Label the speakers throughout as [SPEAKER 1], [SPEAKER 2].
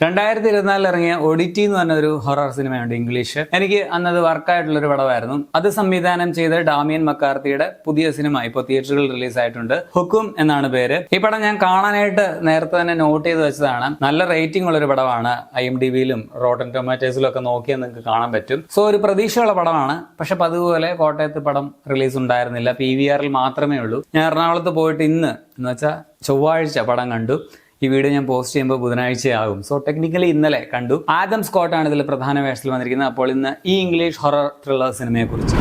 [SPEAKER 1] 2024 ഇറങ്ങിയ ഒഡിറ്റി എന്ന് പറഞ്ഞ ഒരു ഹൊറർ സിനിമയുണ്ട് ഇംഗ്ലീഷ്. എനിക്ക് അന്നത് വർക്കായിട്ടുള്ള ഒരു പടമായിരുന്നു. അത് സംവിധാനം ചെയ്ത ഡാമിയൻ മക്കാർത്തിയുടെ പുതിയ സിനിമ ഇപ്പോൾ തിയേറ്ററുകളിൽ റിലീസ് ആയിട്ടുണ്ട്. ഹുക്കും എന്നാണ് പേര്. ഈ പടം ഞാൻ കാണാനായിട്ട് നേരത്തെ തന്നെ നോട്ട് ചെയ്ത് വെച്ചതാണ്. നല്ല റേറ്റിംഗ് ഉള്ള ഒരു പടമാണ്. IMDbയിലും റോട്ടൻ ടൊമാറ്റോസിലും ഒക്കെ നോക്കിയാൽ നിങ്ങൾക്ക് കാണാൻ പറ്റും. സോ ഒരു പ്രതീക്ഷയുള്ള പടമാണ്. പക്ഷെ പതുപോലെ കോട്ടയത്ത് പടം റിലീസ് ഉണ്ടായിരുന്നില്ല. PVRൽ മാത്രമേ ഉള്ളൂ. ഞാൻ എറണാകുളത്ത് പോയിട്ട് ഇന്ന് എന്ന് വെച്ചാൽ ചൊവ്വാഴ്ച പടം കണ്ടു. ഈ വീഡിയോ ഞാൻ പോസ്റ്റ് ചെയ്യുമ്പോൾ ബുധനാഴ്ചയാകും. സോ ടെക്നിക്കലി ഇന്നലെ കണ്ടു. ആദം സ്കോട്ടാണ് ഇതിൽ പ്രധാന വേഷത്തിൽ വന്നിരിക്കുന്നത്. അപ്പോൾ ഇന്ന് ഈ ഇംഗ്ലീഷ് ഹൊറർ ത്രില്ലർ സിനിമയെ കുറിച്ച്.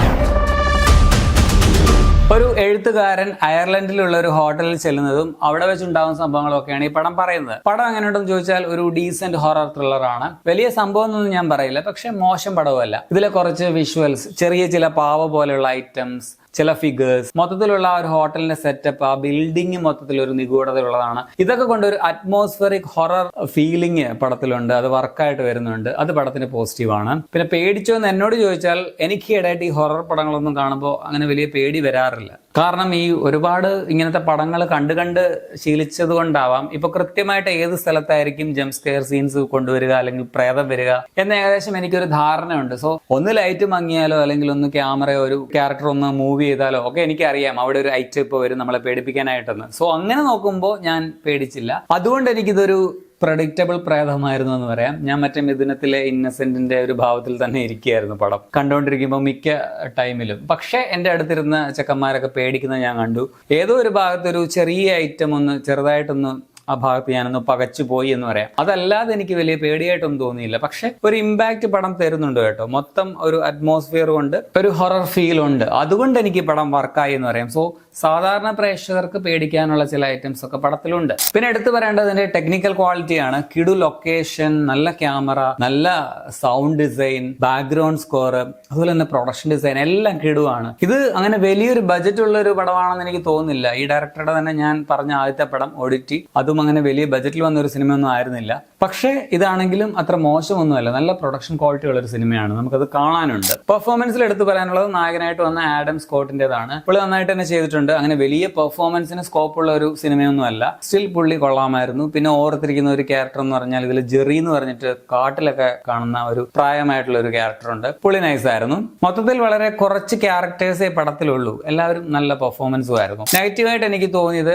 [SPEAKER 1] ഒരു എഴുത്തുകാരൻ അയർലൻഡിലുള്ള ഒരു ഹോട്ടലിൽ ചെല്ലുന്നതും അവിടെ വെച്ചുണ്ടാകുന്ന സംഭവങ്ങളൊക്കെയാണ് ഈ പടം പറയുന്നത്. പടം എങ്ങനെയുണ്ടെന്ന് ചോദിച്ചാൽ ഒരു ഡീസന്റ് ഹൊറർ ത്രില്ലർ ആണ്. വലിയ സംഭവം എന്നൊന്നും ഞാൻ പറയില്ല, പക്ഷെ മോശം പടവുമല്ല. ഇതിലെ കുറച്ച് വിഷ്വൽസ്, ചെറിയ ചില പാവ പോലെയുള്ള ഐറ്റംസ്, ചില ഫിഗേഴ്സ്, മൊത്തത്തിലുള്ള ഒരു ഹോട്ടലിന്റെ സെറ്റപ്പ്, ആ ബിൽഡിംഗ് മൊത്തത്തിൽ ഒരു നിഗൂഢതയുള്ളതാണ്. ഇതൊക്കെ കൊണ്ട് ഒരു അറ്റ്മോസ്ഫിയറിക് ഹൊറർ ഫീലിംഗ് പടത്തിലുണ്ട്. അത് വർക്കായിട്ട് വരുന്നുണ്ട്. അത് പടത്തിന് പോസിറ്റീവാണ്. പിന്നെ പേടിച്ചോ എന്ന് എന്നോട് ചോദിച്ചാൽ എനിക്ക് ഇടയായിട്ട് ഈ ഹൊറർ പടങ്ങളൊന്നും കാണുമ്പോൾ അങ്ങനെ വലിയ പേടി വരാറില്ല. കാരണം ഈ ഒരുപാട് ഇങ്ങനത്തെ പടങ്ങൾ കണ്ട് ശീലിച്ചത് കൊണ്ടാവാം ഇപ്പൊ കൃത്യമായിട്ട് ഏത് സ്ഥലത്തായിരിക്കും ജംപ് സ്കെയർ സീൻസ് കൊണ്ടുവരിക അല്ലെങ്കിൽ പ്രേതം വരിക എന്ന് ഏകദേശം എനിക്കൊരു ധാരണയുണ്ട്. സോ ഒന്ന് ലൈറ്റ് മങ്ങിയാലോ അല്ലെങ്കിൽ ഒന്ന് ക്യാമറയോ ഒരു ക്യാരക്ടർ ഒന്ന് മൂവ് ചെയ്താലോ ഒക്കെ എനിക്കറിയാം അവിടെ ഒരു ഐറ്റം ഇപ്പോൾ വരും നമ്മളെ പേടിപ്പിക്കാനായിട്ടെന്ന്. സോ അങ്ങനെ നോക്കുമ്പോൾ ഞാൻ പേടിച്ചില്ല. അതുകൊണ്ട് എനിക്കിതൊരു പ്രഡിക്റ്റബിൾ പ്രേതമായിരുന്നു എന്ന് പറയാം. ഞാൻ മറ്റേ മിഥുനത്തിലെ ഇന്നസെന്റിന്റെ ഒരു ഭാവത്തിൽ തന്നെ ഇരിക്കുകയായിരുന്നു പടം കണ്ടുകൊണ്ടിരിക്കുമ്പോൾ മിക്ക ടൈമിലും. പക്ഷെ എൻ്റെ അടുത്തിരുന്ന ചെക്കന്മാരൊക്കെ പേടിക്കുന്നത് ഞാൻ കണ്ടു. ഏതോ ഒരു ഭാഗത്തൊരു ചെറിയ ഐറ്റം ഒന്ന് ചെറുതായിട്ടൊന്ന് ആ ഭാഗത്ത് ഞാനൊന്ന് പകച്ചു പോയി എന്ന് പറയാം. അതല്ലാതെ എനിക്ക് വലിയ പേടിയായിട്ടൊന്നും തോന്നിയില്ല. പക്ഷെ ഒരു ഇമ്പാക്റ്റ് പടം തരുന്നുണ്ട് കേട്ടോ. മൊത്തം ഒരു അറ്റ്മോസ്ഫിയർ കൊണ്ട് ഒരു ഹൊറർ ഫീൽ ഉണ്ട്. അതുകൊണ്ട് എനിക്ക് പടം വർക്കായി എന്ന് പറയാം. സോ സാധാരണ പ്രേക്ഷകർക്ക് പേടിക്കാനുള്ള ചില ഐറ്റംസ് ഒക്കെ പടത്തിലുണ്ട്. പിന്നെ എടുത്തു പറയേണ്ടതിന്റെ ടെക്നിക്കൽ ക്വാളിറ്റിയാണ്. കിടു ലൊക്കേഷൻ, നല്ല ക്യാമറ, നല്ല സൗണ്ട് ഡിസൈൻ, ബാക്ക്ഗ്രൗണ്ട് സ്കോർ, അതുപോലെ തന്നെ പ്രൊഡക്ഷൻ ഡിസൈൻ എല്ലാം കിടുവാണ്. ഇത് അങ്ങനെ വലിയൊരു ബജറ്റ് ഉള്ള ഒരു പടമാണെന്ന് എനിക്ക് തോന്നുന്നില്ല. ഈ ഡയറക്ടറുടെ തന്നെ ഞാൻ പറഞ്ഞ ആദ്യത്തെ പടം ഒഡിറ്റി, അതും അങ്ങനെ വലിയ ബജറ്റിൽ വന്ന ഒരു സിനിമയൊന്നും ആയിരുന്നില്ല. പക്ഷേ ഇതാണെങ്കിലും അത്ര മോശമൊന്നുമല്ല. നല്ല പ്രൊഡക്ഷൻ ക്വാളിറ്റി ഉള്ള ഒരു സിനിമയാണ്. നമുക്കത് കാണാനുണ്ട്. പെർഫോമൻസിൽ എടുത്തു പറയാനുള്ളത് നായകനായിട്ട് വന്ന ആഡം സ്കോട്ടിന്റേതാണ്. പുള്ളി നന്നായിട്ട് തന്നെ ചെയ്തിട്ടുണ്ട്. അങ്ങനെ വലിയ പെർഫോമൻസിന് സ്കോപ്പുള്ള ഒരു സിനിമയൊന്നും അല്ല. സ്റ്റിൽ പുള്ളി കൊള്ളാമായിരുന്നു. പിന്നെ ഓർത്തിരിക്കുന്ന ഒരു ക്യാരക്ടർ എന്ന് പറഞ്ഞാൽ ഇതിൽ ജെറി എന്ന് പറഞ്ഞിട്ട് കാട്ടിലൊക്കെ കാണുന്ന ഒരു പ്രായമായിട്ടുള്ള ഒരു ക്യാരക്ടർ ഉണ്ട്. പുള്ളി നൈസായിരുന്നു. മൊത്തത്തിൽ വളരെ കുറച്ച് ക്യാരക്ടേഴ്സേ പടത്തിലുള്ളൂ. എല്ലാവരും നല്ല പെർഫോമൻസും ആയിരുന്നു. നെഗറ്റീവായിട്ട് എനിക്ക് തോന്നിയത്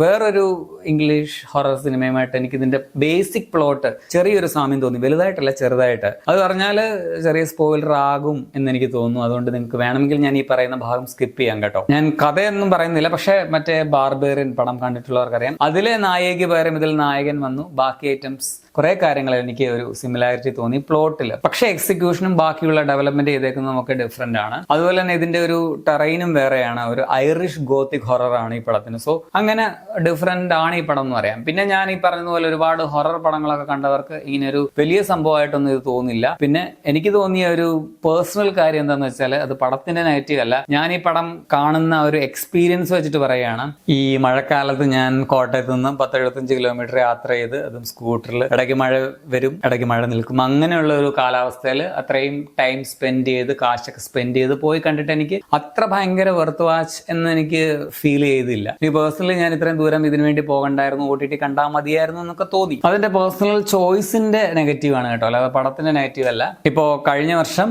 [SPEAKER 1] വേറൊരു ഇംഗ്ലീഷ് ഹൊറർ സിനിമയുമായിട്ട് എനിക്ക് ഇതിന്റെ ബേസിക് പ്ലോട്ട് ചെറിയൊരു സാമ്യം തോന്നി. വലുതായിട്ടല്ല, ചെറുതായിട്ട്. അത് പറഞ്ഞാൽ ചെറിയ സ്പോയിലർ ആകും എന്ന് എനിക്ക് തോന്നുന്നു. അതുകൊണ്ട് നിങ്ങൾക്ക് വേണമെങ്കിൽ ഞാൻ ഈ പറയുന്ന ഭാഗം സ്കിപ്പ് ചെയ്യാം കേട്ടോ. ഞാൻ കഥയൊന്നും പറയുന്നില്ല. പക്ഷെ മറ്റേ ബാർബേറിയൻ പടം കണ്ടിട്ടുള്ളവർക്കറിയാം. അതിലെ നായികയ്ക്ക് പകരം ഇതിൽ നായകൻ വന്നു. ബാക്കി ഐറ്റംസ് കുറെ കാര്യങ്ങൾ എനിക്ക് ഒരു സിമിലാരിറ്റി തോന്നി പ്ലോട്ടിൽ. പക്ഷെ എക്സിക്യൂഷനും ബാക്കിയുള്ള ഡെവലപ്മെന്റ് ചെയ്തേക്കുന്നതും ഡിഫറെന്റ് ആണ്. അതുപോലെ തന്നെ ഇതിന്റെ ഒരു ടെറൈനും വേറെയാണ്. ഒരു ഐറിഷ് ഗോത്തിക് ഹൊറർ ആണ് ഈ പടത്തിന്. സോ അങ്ങനെ ഡിഫറെന്റ് ആണ് ഈ പടം എന്ന് പറയാം. പിന്നെ ഞാൻ ഈ പറഞ്ഞതുപോലെ ഒരുപാട് ഹൊറർ പടങ്ങളൊക്കെ കണ്ടവർക്ക് ഇങ്ങനെ ഒരു വലിയ സംഭവമായിട്ടൊന്നും ഇത് തോന്നില്ല. പിന്നെ എനിക്ക് തോന്നിയ ഒരു പേഴ്സണൽ കാര്യം എന്താന്ന് വെച്ചാൽ അത് പടത്തിന്റെ നെഗറ്റീവ് അല്ല. ഞാൻ ഈ പടം കാണുന്ന ഒരു എക്സ്പീരിയൻസ് വെച്ചിട്ട് പറയുകയാണ്. ഈ മഴക്കാലത്ത് ഞാൻ കോട്ടയത്ത് നിന്ന് 10-75 കിലോമീറ്റർ യാത്ര ചെയ്ത്, അതും സ്കൂട്ടറിൽ, ഇടയ്ക്ക് മഴ വരും, ഇടയ്ക്ക് മഴ നിൽക്കും. അങ്ങനെയുള്ള ഒരു കാലാവസ്ഥയിൽ അത്രയും ടൈം സ്പെൻഡ് ചെയ്ത്, കാശൊക്കെ സ്പെൻഡ് ചെയ്ത് പോയി കണ്ടിട്ട് എനിക്ക് അത്ര ഭയങ്കര വെർത്ത് വാച്ച് എന്ന് എനിക്ക് ഫീൽ ചെയ്തില്ല. ഈ പേഴ്സണലി ഞാൻ ഇത്രയും ദൂരം ഇതിനു വേണ്ടി പോകണ്ടായിരുന്നു, OTT കണ്ടാൽ മതിയായിരുന്നു എന്നൊക്കെ തോന്നി. അതിന്റെ പേഴ്സണൽ ചോയ്സിന്റെ നെഗറ്റീവ് ആണ് കേട്ടോ, അല്ലാതെ പടത്തിന്റെ നെഗറ്റീവ് അല്ല. ഇപ്പോ കഴിഞ്ഞ വർഷം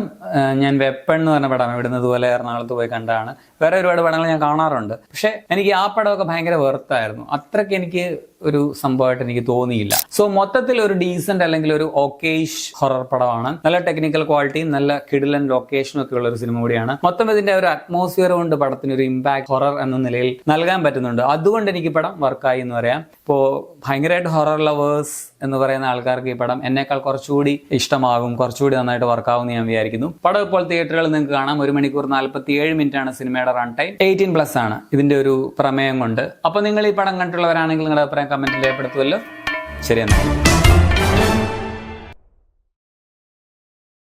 [SPEAKER 1] ഞാൻ വെപ്പൺ എന്ന് പറഞ്ഞ പടം ഇവിടുന്ന് ഇതുപോലെ എറണാകുളത്ത് പോയി കണ്ടതാണ്. വേറെ ഒരുപാട് പടങ്ങൾ ഞാൻ കാണാറുണ്ട്. പക്ഷെ എനിക്ക് ആ പടമൊക്കെ ഭയങ്കര വെർത്തായിരുന്നു. അത്രയ്ക്ക് എനിക്ക് ഒരു സംഭവമായിട്ട് എനിക്ക് തോന്നിയില്ല. സോ മൊത്തത്തിൽ ഒരു ഡീസന്റ് അല്ലെങ്കിൽ ഒരു ഓക്കേഷ് ഹൊറർ പടമാണ്. നല്ല ടെക്നിക്കൽ ക്വാളിറ്റിയും നല്ല കിടിലൻ ലൊക്കേഷനും ഒക്കെ ഉള്ള ഒരു സിനിമ കൂടിയാണ്. മൊത്തം ഇതിന്റെ ഒരു അറ്റ്മോസ്ഫിയർ കൊണ്ട് പടത്തിന് ഒരു ഇമ്പാക്ട് ഹൊറർ എന്ന നിലയിൽ നൽകാൻ പറ്റുന്നുണ്ട്. അതുകൊണ്ട് എനിക്ക് പടം വർക്കായി എന്ന് പറയാം. ഇപ്പോൾ ഭയങ്കരമായിട്ട് ഹൊറർ ലവേഴ്സ് എന്ന് പറയുന്ന ആൾക്കാർക്ക് ഈ പടം എന്നേക്കാൾ കുറച്ചുകൂടി ഇഷ്ടമാകും, കുറച്ചുകൂടി നന്നായിട്ട് വർക്കാവും എന്ന് ഞാൻ വിചാരിക്കുന്നു. പടം ഇപ്പോൾ തിയേറ്ററുകളിൽ നിങ്ങൾക്ക് കാണാം. 1 മണിക്കൂർ 47 മിനിറ്റ് ആണ് സിനിമയുടെ റൺ ടൈം. 18+ ആണ് ഇതിന്റെ ഒരു പ്രമേയം കൊണ്ട്. അപ്പൊ നിങ്ങൾ ഈ പടം കണ്ടിട്ടുള്ളവരാണെങ്കിൽ നിങ്ങളുടെ അഭിപ്രായം കമന്റിൽ രേഖപ്പെടുത്തുമല്ലോ. ശരി, എന്നാൽ